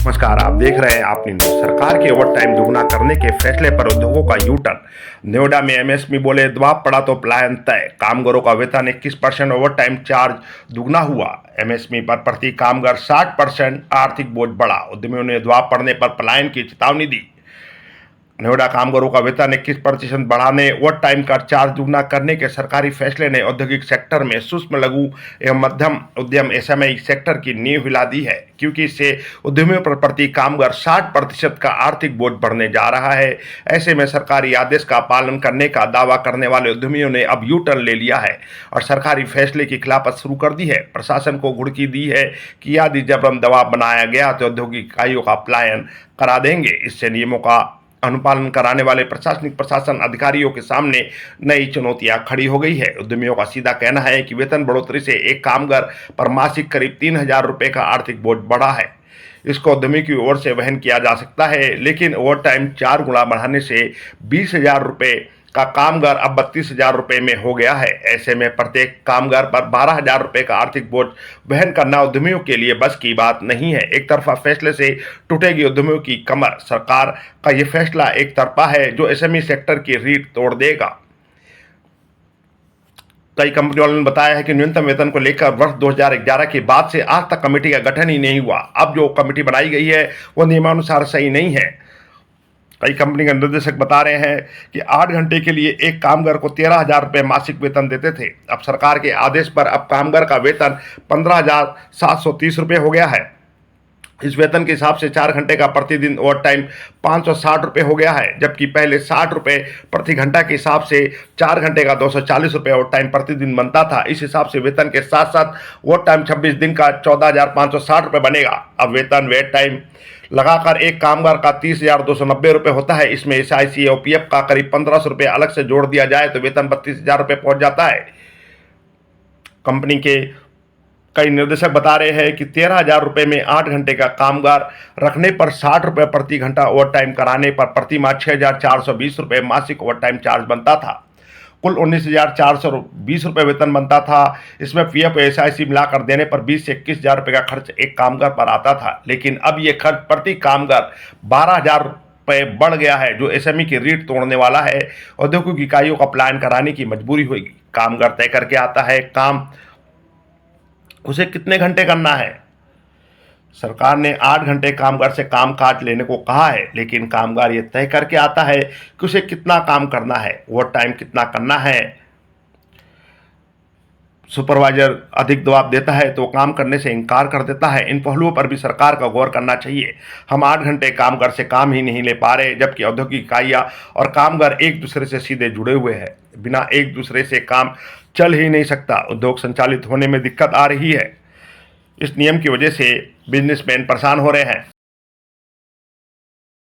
नमस्कार, आप देख रहे हैं आपनी न्यूज। सरकार के ओवर टाइम दुगना करने के फैसले पर उद्योगों का यू टर्न। नोएडा में एमएसएमई बोले दबाव पड़ा तो पलायन तय। कामगारों का वेतन 21% ओवर टाइम चार्ज दुगना हुआ। एमएसएमई पर प्रति कामगार 60% आर्थिक बोझ बढ़ा। उद्यमियों ने दबाव पड़ने पर पलायन की चेतावनी दी। नोएडा कामगारों का वेतन 21% बढ़ाने, ओवर टाइम का चार्ज दुगना करने के सरकारी फैसले ने औद्योगिक सेक्टर में सूक्ष्म, लघु एवं मध्यम उद्यम एसएमई सेक्टर की नींव हिला दी है, क्योंकि इससे उद्यमियों पर प्रति कामगार 60% का आर्थिक बोझ बढ़ने जा रहा है। ऐसे में सरकारी आदेश का पालन करने का दावा करने वाले उद्यमियों ने अब यू टर्न ले लिया है और सरकारी फैसले की खिलाफत शुरू कर दी है। प्रशासन को घुड़की दी है कि यदि जबरन दबाव बनाया गया तो औद्योगिक इकाइयों का पलायन करा देंगे। इससे नियमों का अनुपालन कराने वाले प्रशासन अधिकारियों के सामने नई चुनौतियां खड़ी हो गई है। उद्यमियों का सीधा कहना है कि वेतन बढ़ोतरी से एक कामगार पर मासिक करीब 3,000 रुपये का आर्थिक बोझ बढ़ा है। इसको उद्यमी की ओर से वहन किया जा सकता है, लेकिन ओवर टाइम 4 गुना बढ़ाने से 20,000 रुपये का कामगार अब 32,000 रुपये में हो गया है। ऐसे में प्रत्येक कामगार पर 12,000 रुपये का आर्थिक बोझ वहन करना उद्यमियों के लिए बस की बात नहीं है। एक तरफा फैसले से टूटेगी उद्यमियों की कमर। सरकार का यह फैसला एक तरफा है जो एसएमई सेक्टर की रीढ़ तोड़ देगा। कई कंपनी वालों ने बताया है कि न्यूनतम वेतन को लेकर वर्ष 2011 के बाद से आज तक कमेटी का गठन ही नहीं हुआ। अब जो कमेटी बनाई गई है वो नियमानुसार सही नहीं है। कई कंपनी के निर्देशक बता रहे हैं कि 8 घंटे के लिए एक कामगार को 13,000 रुपये मासिक वेतन देते थे। अब सरकार के आदेश पर अब कामगार का वेतन 15,730 रुपये हो गया है। इस वेतन के हिसाब से 4 घंटे का प्रतिदिन ओवर टाइम 560 रुपये हो गया है, जबकि पहले 60 रुपये प्रति घंटा के हिसाब से 4 घंटे का 240 रुपये ओवर टाइम प्रतिदिन बनता था। इस हिसाब से वेतन के साथ साथ ओवर टाइम 26 दिन का 14,560 रुपये बनेगा। अब वेतन वेट टाइम लगाकर एक कामगार का 30,290 रुपये होता है। इसमें एसआईसी और पीएफ का करीब 1,500 रुपये अलग से जोड़ दिया जाए तो वेतन 32,000 रुपये पहुंच जाता है। कंपनी के कई निर्देशक बता रहे हैं कि 13,000 रुपये में 8 घंटे का कामगार रखने पर 60 रुपये प्रति घंटा ओवर टाइम कराने पर प्रति माह 6,420 रुपये मासिक ओवर टाइम चार्ज बनता था। कुल 19,420 रुपये वेतन बनता था। इसमें पीएफ और एसआईसी मिलाकर देने पर 20 से 21,000 रुपये का खर्च एक कामगार पर आता था, लेकिन अब ये खर्च प्रति कामगार 12,000 रुपये बढ़ गया है, जो एसएमई की रीढ़ तोड़ने वाला है। औद्योगिक इकाइयों का पलायन कराने की मजबूरी होगी। कामगार तय करके आता है काम, उसे कितने घंटे करना है। सरकार ने 8 घंटे कामगार से काम काज लेने को कहा है, लेकिन कामगार ये तय करके आता है कि उसे कितना काम करना है, ओवर टाइम कितना करना है। सुपरवाइजर अधिक दबाव देता है तो काम करने से इनकार कर देता है। इन पहलुओं पर भी सरकार का गौर करना चाहिए। हम 8 घंटे कामगार से काम ही नहीं ले पा रहे, जबकि औद्योगिक इकाइयाँ और कामगार एक दूसरे से सीधे जुड़े हुए हैं। बिना एक दूसरे से काम चल ही नहीं सकता। उद्योग संचालित होने में दिक्कत आ रही है। इस नियम की वजह से बिजनेसमैन परेशान हो रहे हैं।